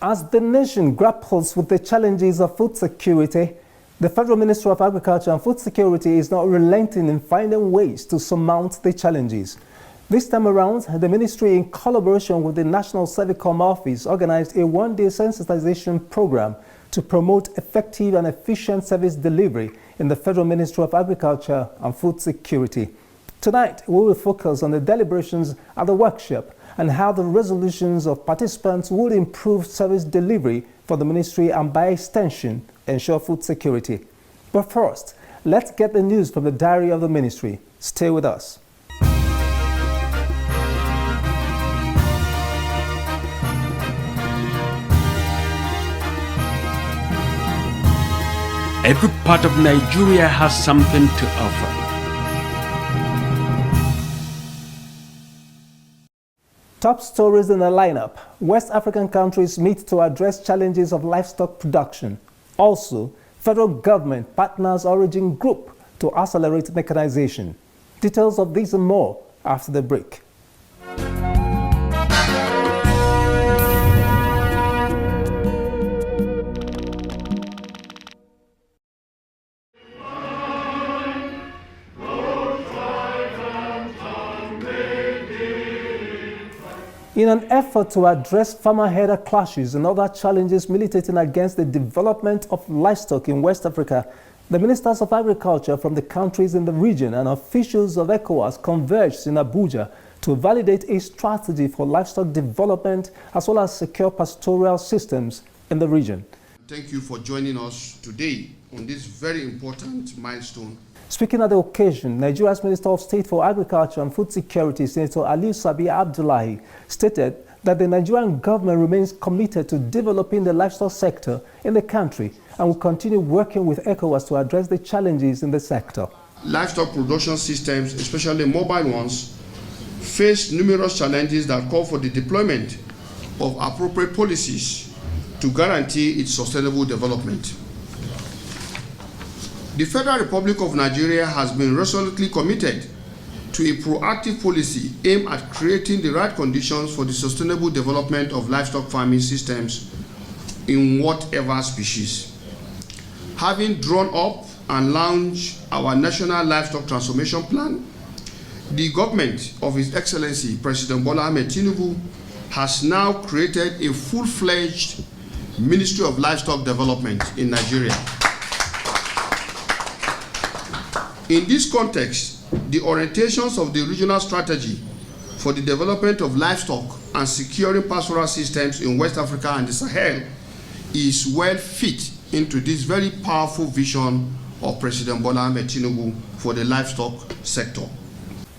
As the nation grapples with the challenges of food security, the Federal Ministry of Agriculture and Food Security is not relenting in finding ways to surmount the challenges. This time around, the ministry, in collaboration with the National Servicom Office, organized a one-day sensitization program to promote effective and efficient service delivery in the Federal Ministry of Agriculture and Food Security. Tonight, we will focus on the deliberations at the workshop and how the resolutions of participants would improve service delivery for the ministry and, by extension, ensure food security. But first, let's get the news from the diary of the ministry. Stay with us. Every part of Nigeria has something to offer. Top stories in the lineup. West African countries meet to address challenges of livestock production. Also, federal government partners origin group to accelerate mechanization. Details of these and more after the break. In an effort to address farmer-herder clashes and other challenges militating against the development of livestock in West Africa, the ministers of agriculture from the countries in the region and officials of ECOWAS converged in Abuja to validate a strategy for livestock development as well as secure pastoral systems in the region. Thank you for joining us today on this very important milestone. Speaking at the occasion, Nigeria's Minister of State for Agriculture and Food Security, Senator Aliyu Sabi Abdullahi, stated that the Nigerian government remains committed to developing the livestock sector in the country and will continue working with ECOWAS to address the challenges in the sector. Livestock production systems, especially mobile ones, face numerous challenges that call for the deployment of appropriate policies to guarantee its sustainable development. The Federal Republic of Nigeria has been resolutely committed to a proactive policy aimed at creating the right conditions for the sustainable development of livestock farming systems in whatever species. Having drawn up and launched our National Livestock Transformation Plan, the government of His Excellency President Bola Ahmed Tinubu has now created a full-fledged Ministry of Livestock Development in Nigeria. In this context, the orientations of the regional strategy for the development of livestock and securing pastoral systems in West Africa and the Sahel is well fit into this very powerful vision of President Bola Ahmed Tinubu for the livestock sector.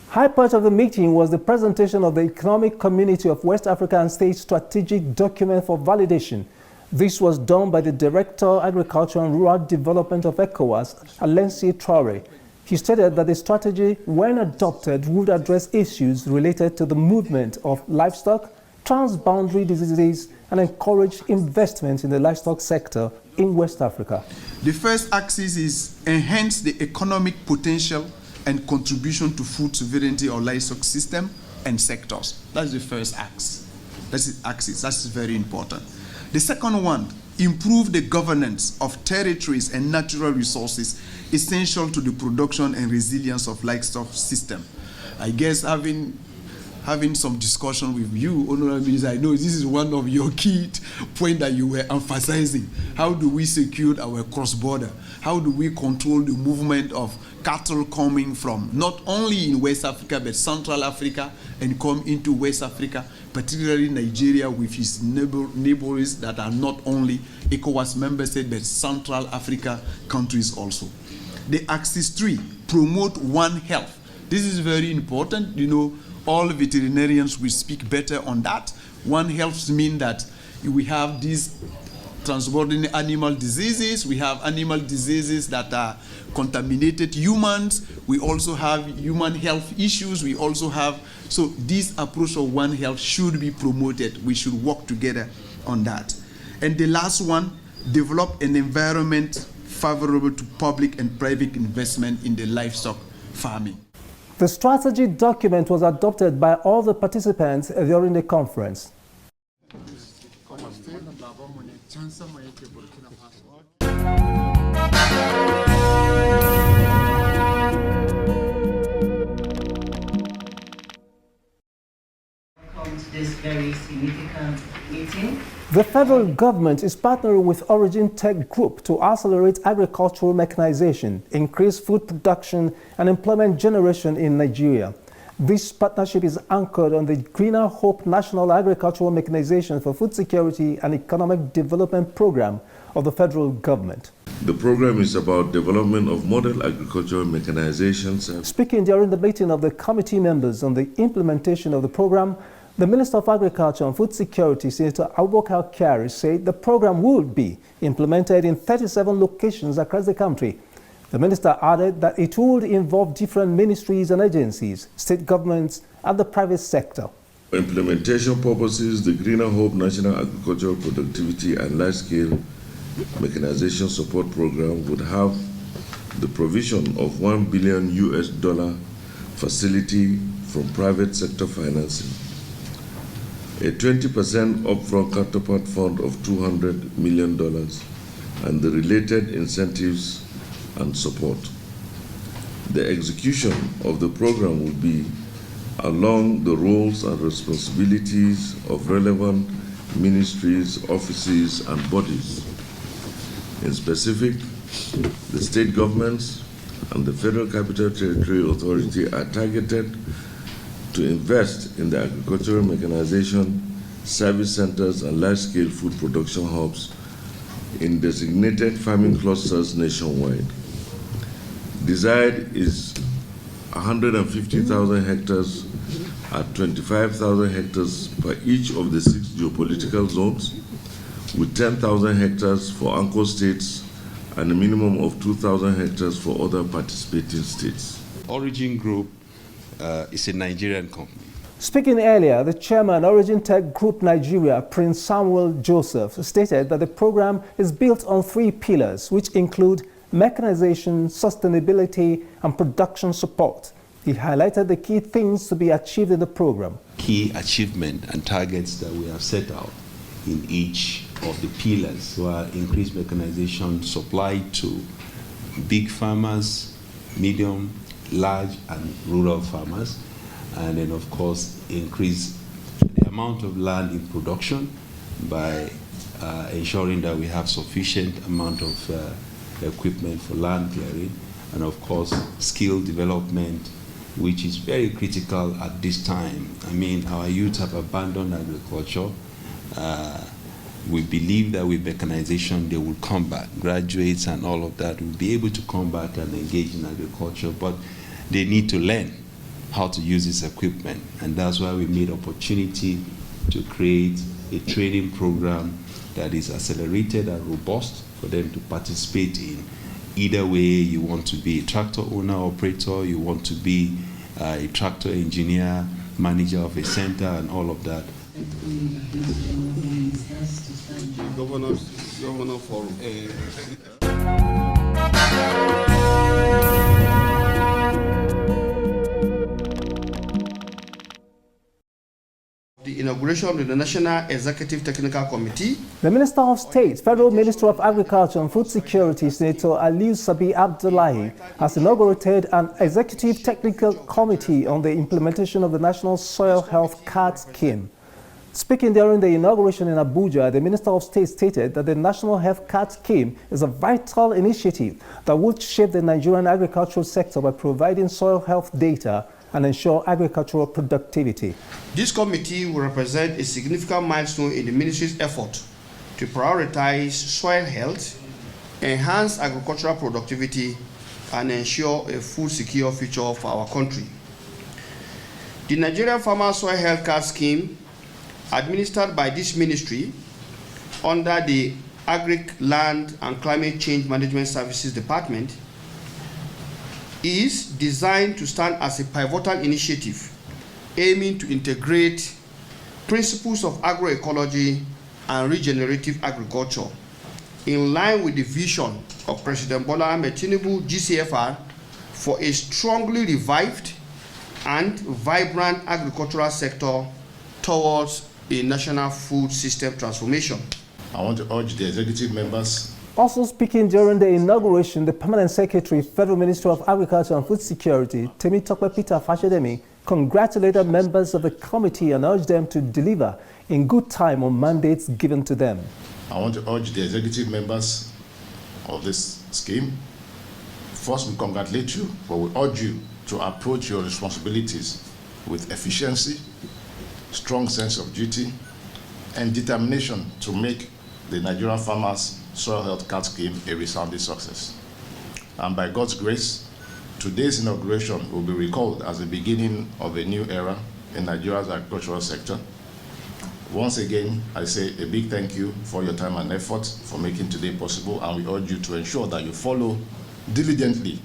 High part of the meeting was the presentation of the Economic Community of West Africa and State Strategic Document for validation. This was done by the Director, Agriculture and Rural Development of ECOWAS, Alensi Traore. He stated that the strategy, when adopted, would address issues related to the movement of livestock, transboundary diseases, and encourage investment in the livestock sector in West Africa. The first axis is enhance the economic potential and contribution to food sovereignty or livestock system and sectors. That's the first axis. That's very important. The second one, improve the governance of territories and natural resources essential to the production and resilience of livestock system. I guess having some discussion with you, Honorable Minister, I know this is one of your key points that you were emphasizing. How do we secure our cross-border? How do we control the movement of cattle coming from not only in West Africa but Central Africa and come into West Africa, particularly Nigeria with its neighbors that are not only ECOWAS member states but Central Africa countries also. The axis 3, promote One Health. This is very important. You know, all veterinarians will speak better on that. One Health means that we have these transborder animal diseases. We have animal diseases that are contaminated humans. We also have human health issues. We also have, so this approach of One Health should be promoted. We should work together on that. And the last one, develop an environment favorable to public and private investment in the livestock farming. The strategy document was adopted by all the participants during the conference. Welcome to this very significant meeting. The federal government is partnering with Origin Tech Group to accelerate agricultural mechanization, increase food production and employment generation in Nigeria. This partnership is anchored on the Greener Hope National Agricultural Mechanization for Food Security and Economic Development Program of the federal government. The program is about development of model agricultural mechanization. Speaking during the meeting of the committee members on the implementation of the program, the Minister of Agriculture and Food Security, Senator Abubakar Kyari, said the program would be implemented in 37 locations across the country. The minister added that it would involve different ministries and agencies, state governments, and the private sector. For implementation purposes, the Greener Hope National Agricultural Productivity and Large-Scale Mechanization Support Program would have the provision of $1 billion facility from private sector financing, a 20% upfront counterpart fund of $200 million, and the related incentives and support. The execution of the program will be along the roles and responsibilities of relevant ministries, offices, and bodies. In specific, the state governments and the Federal Capital Territory Authority are targeted to invest in the agricultural mechanization, service centers, and large-scale food production hubs in designated farming clusters nationwide. Desired is 150,000 hectares at 25,000 hectares per each of the 6 geopolitical zones, with 10,000 hectares for anchor states and a minimum of 2,000 hectares for other participating states. Origin Group is a Nigerian company. Speaking earlier, the chairman, Origin Tech Group Nigeria, Prince Samuel Joseph, stated that the program is built on 3 pillars, which include mechanization, sustainability, and production support. He highlighted the key things to be achieved in the program. Key achievement and targets that we have set out in each of the pillars were increased mechanization supplied to big farmers, medium, large, and rural farmers, and then of course increase the amount of land in production by ensuring that we have sufficient amount of equipment for land clearing, and of course skill development, which is very critical at this time. I mean, our youth have abandoned agriculture. We believe that with mechanization they will come back. Graduates and all of that will be able to come back and engage in agriculture, but they need to learn how to use this equipment, and that's why we made opportunity to create a training program that is accelerated and robust for them to participate in. Either way, you want to be a tractor owner, operator, you want to be a tractor engineer, manager of a center, and all of that. Governor Forum. The inauguration of the National Executive Technical Committee. The Minister of State, Federal Minister of Agriculture and Food Security, Senator Aliyu Sabi Abdullahi, has inaugurated an Executive Technical Committee on the implementation of the National Soil Health Card Scheme. Speaking during the inauguration in Abuja, the Minister of State stated that the National Health Card Scheme is a vital initiative that would shape the Nigerian agricultural sector by providing soil health data and ensure agricultural productivity. This committee will represent a significant milestone in the ministry's effort to prioritize soil health, enhance agricultural productivity, and ensure a food secure future for our country. The Nigerian Farmer Soil Health Card Scheme, administered by this ministry under the Agric Land and Climate Change Management Services Department, is designed to stand as a pivotal initiative aiming to integrate principles of agroecology and regenerative agriculture in line with the vision of President Bola Ahmed Tinubu GCFR for a strongly revived and vibrant agricultural sector towards a national food system transformation. I want to urge the executive members. Also speaking during the inauguration, the Permanent Secretary, Federal Ministry of Agriculture and Food Security, Temitope Peter Fashedemi, congratulated members of the committee and urged them to deliver in good time on mandates given to them. I want to urge the executive members of this scheme. First, we congratulate you, but we urge you to approach your responsibilities with efficiency, strong sense of duty, and determination to make the Nigerian Farmers Soil Health Card Scheme a resounding success. And by God's grace, today's inauguration will be recalled as the beginning of a new era in Nigeria's agricultural sector. Once again, I say a big thank you for your time and effort for making today possible, and we urge you to ensure that you follow diligently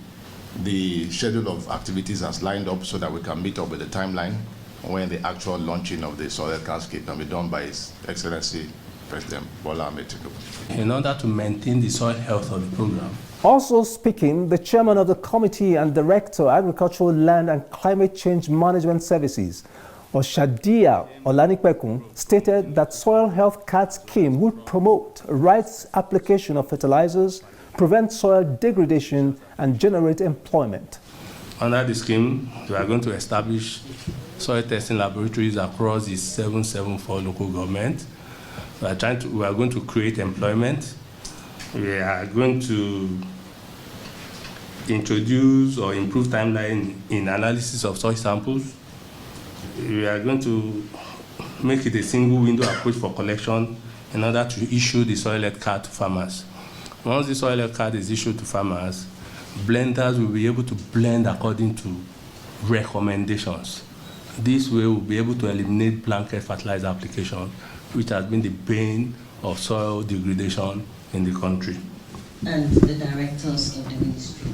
the schedule of activities as lined up so that we can meet up with the timeline when the actual launching of the soil health scheme can be done by His Excellency President Bola Ahmed Tinubu. In order to maintain the soil health of the program. Also speaking, the chairman of the committee and director, Agricultural Land and Climate Change Management Services, Oshadia Olanikpekun, stated that soil health card scheme would promote rights application of fertilizers, prevent soil degradation, and generate employment. Under the scheme, we are going to establish soil testing laboratories across the 774 local governments. We are going to create employment. We are going to introduce or improve timeline in analysis of soil samples. We are going to make it a single window approach for collection in order to issue the soil health card to farmers. Once the soil health card is issued to farmers, blenders will be able to blend according to recommendations. This way, we'll be able to eliminate blanket fertilizer application, which has been the bane of soil degradation in the country. And the directors of the ministry.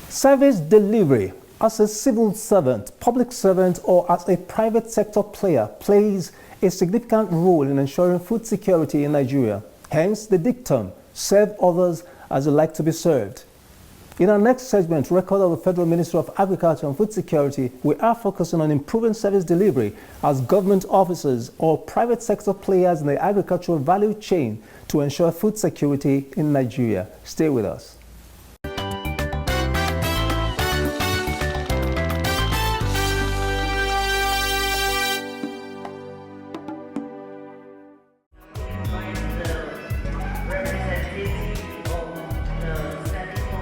Service delivery as a civil servant, public servant, or as a private sector player plays a significant role in ensuring food security in Nigeria. Hence the dictum, serve others as you like to be served. In our next segment, Record of the Federal Ministry of Agriculture and Food Security, we are focusing on improving service delivery as government officers or private sector players in the agricultural value chain to ensure food security in Nigeria. Stay with us.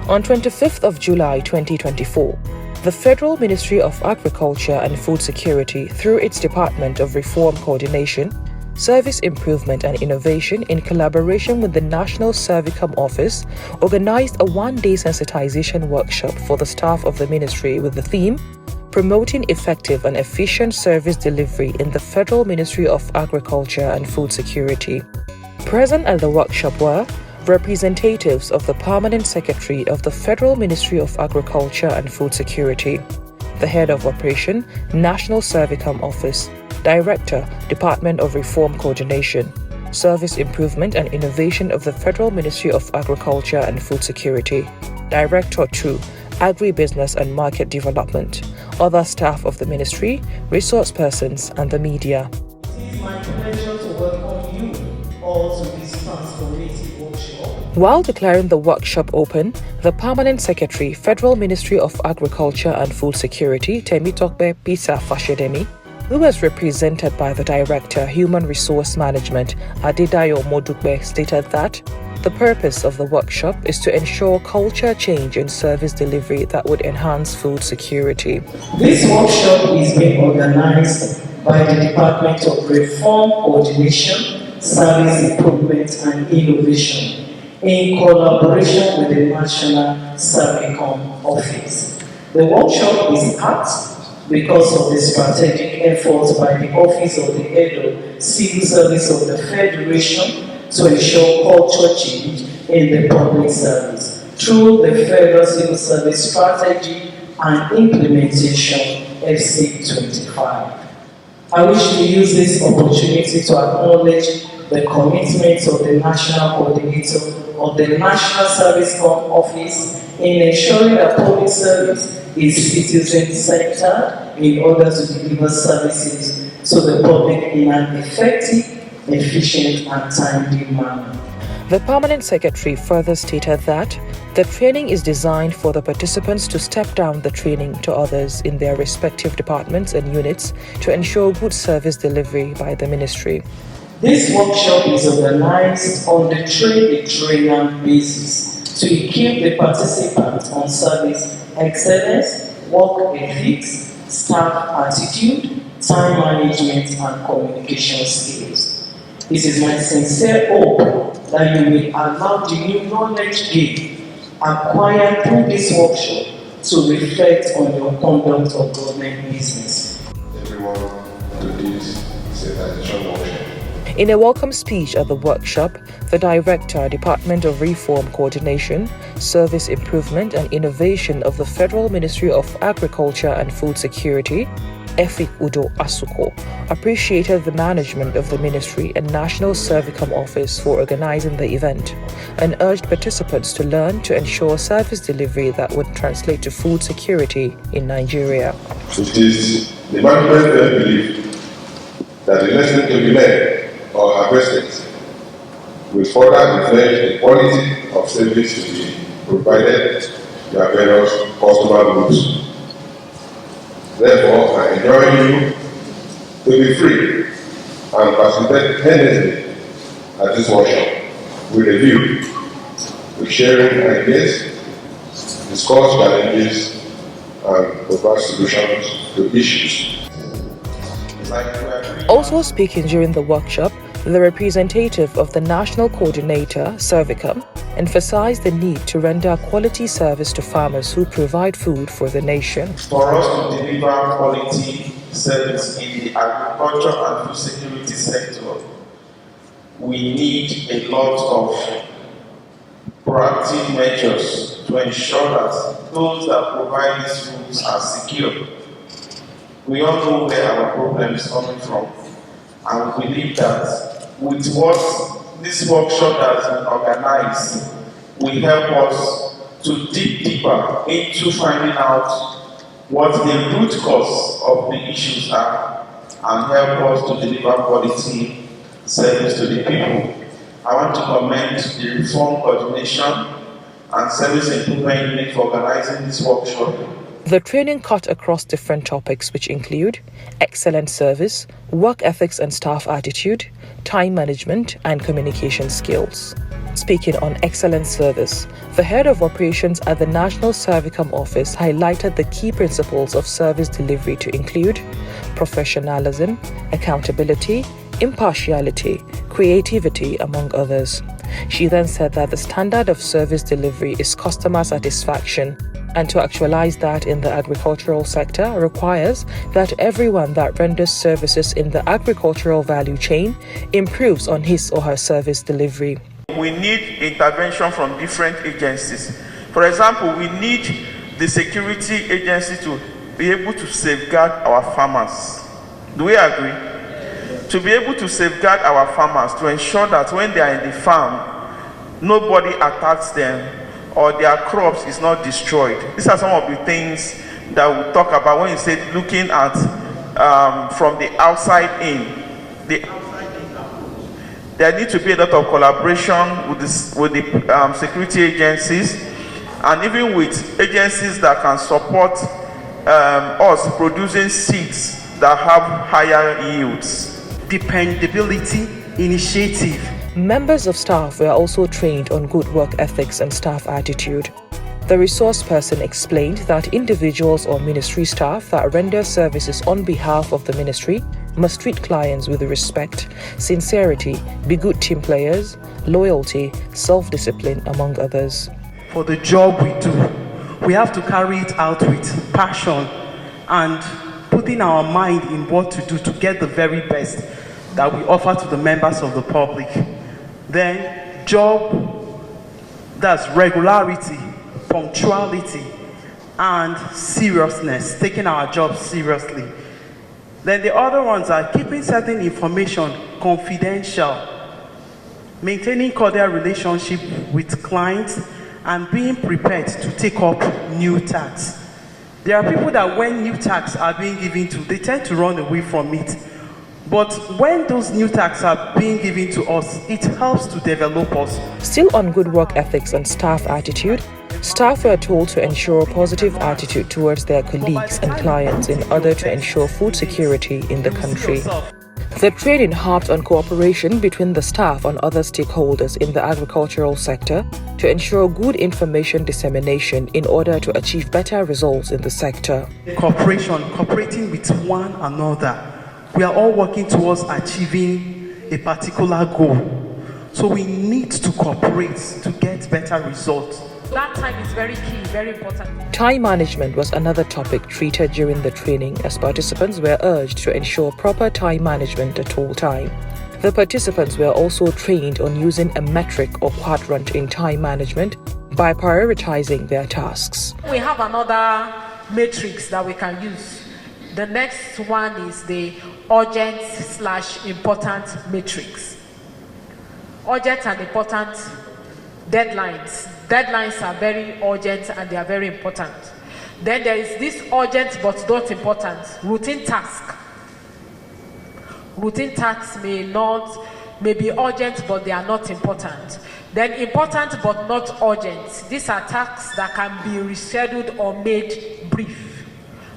On 25th of July 2024, the Federal Ministry of Agriculture and Food Security, through its Department of Reform Coordination, Service Improvement and Innovation in collaboration with the National Servicom Office, organized a one-day sensitization workshop for the staff of the ministry with the theme, Promoting Effective and Efficient Service Delivery in the Federal Ministry of Agriculture and Food Security. Present at the workshop were representatives of the Permanent Secretary of the Federal Ministry of Agriculture and Food Security, the Head of Operation, National Servicom Office, Director, Department of Reform Coordination, Service Improvement and Innovation of the Federal Ministry of Agriculture and Food Security, Director 2, Agribusiness and Market Development, other staff of the ministry, resource persons, and the media. It is my pleasure to welcome you all to this transformative workshop. While declaring the workshop open, the Permanent Secretary, Federal Ministry of Agriculture and Food Security, Temitope Peter Fashedemi, who was represented by the Director, Human Resource Management, Adedayo Modukbe, stated that the purpose of the workshop is to ensure culture change in service delivery that would enhance food security. This workshop is being organized by the Department of Reform Coordination, Service Improvement and Innovation in collaboration with the National Servicom Office. The workshop is apt because of the strategic efforts by the Office of the Head of Civil Service of the Federation to ensure culture change in the public service through the Federal Civil Service Strategy and Implementation FC25. I wish to use this opportunity to acknowledge the commitment of the National Coordinator of the National Servicom Office in ensuring that public service is citizen-centered in order to deliver services to the public in an effective, efficient, and timely manner. The Permanent Secretary further stated that the training is designed for the participants to step down the training to others in their respective departments and units to ensure good service delivery by the ministry. This workshop is organized on the train-the-trainer basis to equip the participants on service excellence, work ethics, staff attitude, time management, and communication skills. It is my sincere hope that you will allow the new knowledge gained acquired through this workshop to reflect on your conduct of government business. Everyone to this sensitization workshop. In a welcome speech at the workshop, the Director, Department of Reform Coordination, Service Improvement and Innovation of the Federal Ministry of Agriculture and Food Security, Efik Udo Asuko, appreciated the management of the Ministry and National Servicom Office for organizing the event and urged participants to learn to ensure service delivery that would translate to food security in Nigeria. It is the management belief that the lesson to be learned or harvested will further influence the quality of service to be provided to their various customer groups. Therefore, I enjoin you to be free and participate endlessly at this workshop with a view to sharing ideas, discuss challenges, and provide solutions to issues. Also speaking during the workshop, the representative of the National Coordinator, Servicom, emphasized the need to render quality service to farmers who provide food for the nation. For us to deliver quality service in the agriculture and food security sector, we need a lot of proactive measures to ensure that those that provide these foods are secure. We all know where our problem is coming from, and we believe that with what this workshop has been organized will help us to dig deeper into finding out what the root cause of the issues are and help us to deliver quality service to the people. I want to commend the Reform Coordination and Service Improvement Unit for organizing this workshop. The training cut across different topics which include excellent service, work ethics and staff attitude, time management and communication skills. Speaking on excellent service, the head of operations at the National Servicom Office highlighted the key principles of service delivery to include professionalism, accountability, impartiality, creativity, among others. She then said that the standard of service delivery is customer satisfaction, and to actualize that in the agricultural sector requires that everyone that renders services in the agricultural value chain improves on his or her service delivery. We need intervention from different agencies. For example, we need the security agency to be able to safeguard our farmers. Do we agree? To be able to safeguard our farmers, to ensure that when they are in the farm, nobody attacks them or their crops is not destroyed. These are some of the things that we talk about when you say looking at from the outside in. There needs to be a lot of collaboration with the security agencies and even with agencies that can support us producing seeds that have higher yields. Dependability initiative. Members of staff were also trained on good work ethics and staff attitude. The resource person explained that individuals or ministry staff that render services on behalf of the ministry must treat clients with respect, sincerity, be good team players, loyalty, self-discipline, among others. For the job we do, we have to carry it out with passion and putting our mind in what to do to get the very best that we offer to the members of the public. Then job, that's regularity, punctuality, and seriousness, taking our job seriously. Then the other ones are keeping certain information confidential maintaining cordial relationship with clients, and being prepared to take up new tasks. There are people that when new tasks are being given to, they tend to run away from it. But when those new tasks are being given to us, it helps to develop us. Still on good work ethics and staff attitude, staff were told to ensure a positive attitude towards their colleagues and clients in order to ensure food security in the country. The training harped on cooperation between the staff and other stakeholders in the agricultural sector to ensure good information dissemination in order to achieve better results in the sector. Cooperating with one another. We are all working towards achieving a particular goal. So we need to cooperate to get better results. That time is very key, very important. Time management was another topic treated during the training, as participants were urged to ensure proper time management at all times. The participants were also trained on using a metric or quadrant in time management by prioritizing their tasks. We have another matrix that we can use. The next one is the urgent/important matrix. Urgent and important deadlines. Deadlines are very urgent and they are very important. Then there is this urgent but not important, routine task. Routine tasks may be urgent but they are not important. Then important but not urgent. These are tasks that can be rescheduled or made brief.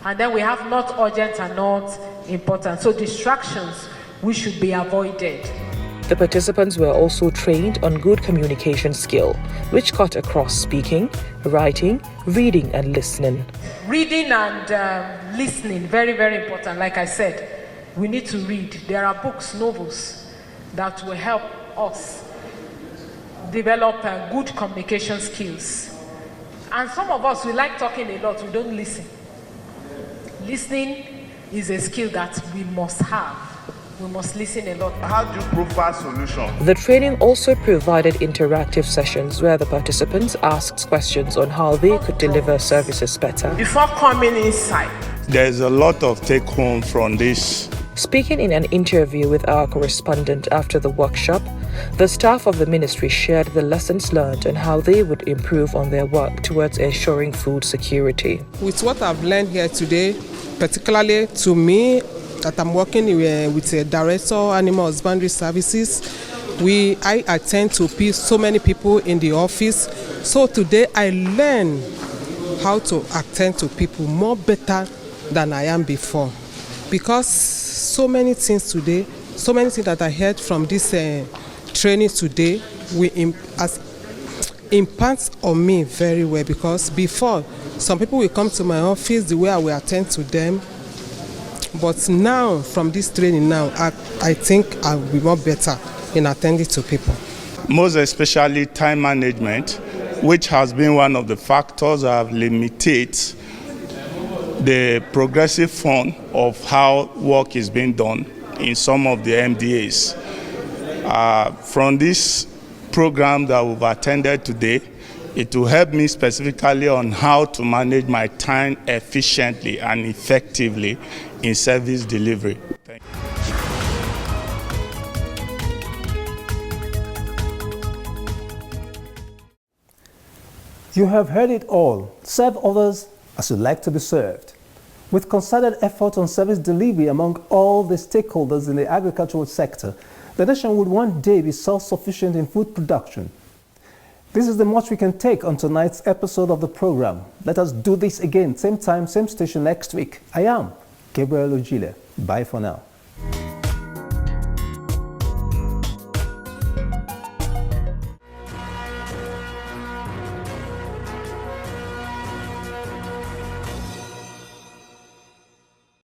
And then we have not urgent and not important. So distractions, we should be avoided. The participants were also trained on good communication skill, which cut across speaking, writing, reading and listening. Reading and listening, very, very important. Like I said, we need to read. There are books, novels that will help us develop good communication skills. And some of us, we like talking a lot, we don't listen. Listening is a skill that we must have. We must listen a lot. How do you provide solutions? The training also provided interactive sessions where the participants asked questions on how they could deliver services better. Before coming inside, there's a lot of take home from this. Speaking in an interview with our correspondent after the workshop, the staff of the ministry shared the lessons learned and how they would improve on their work towards ensuring food security. With what I've learned here today, particularly to me, that I'm working with a director of animal husbandry services, I attend to so many people in the office. So today I learn how to attend to people more better than I am before. Because so many things today, so many things that I heard from this training today, impacts on me very well. Because before, some people will come to my office, the way I will attend to them. But now, from this training now, I think I will be more better in attending to people. Most especially time management, which has been one of the factors that have limited the progressive form of how work is being done in some of the MDAs. From this program that we've attended today, it will help me specifically on how to manage my time efficiently and effectively in service delivery. Thank you. You have heard it all. Serve others as you'd like to be served. With concerted effort on service delivery among all the stakeholders in the agricultural sector, the nation would one day be self-sufficient in food production. This is the much we can take on tonight's episode of the program. Let us do this again, same time, same station next week. I am Gabriel Ojile. Bye for now.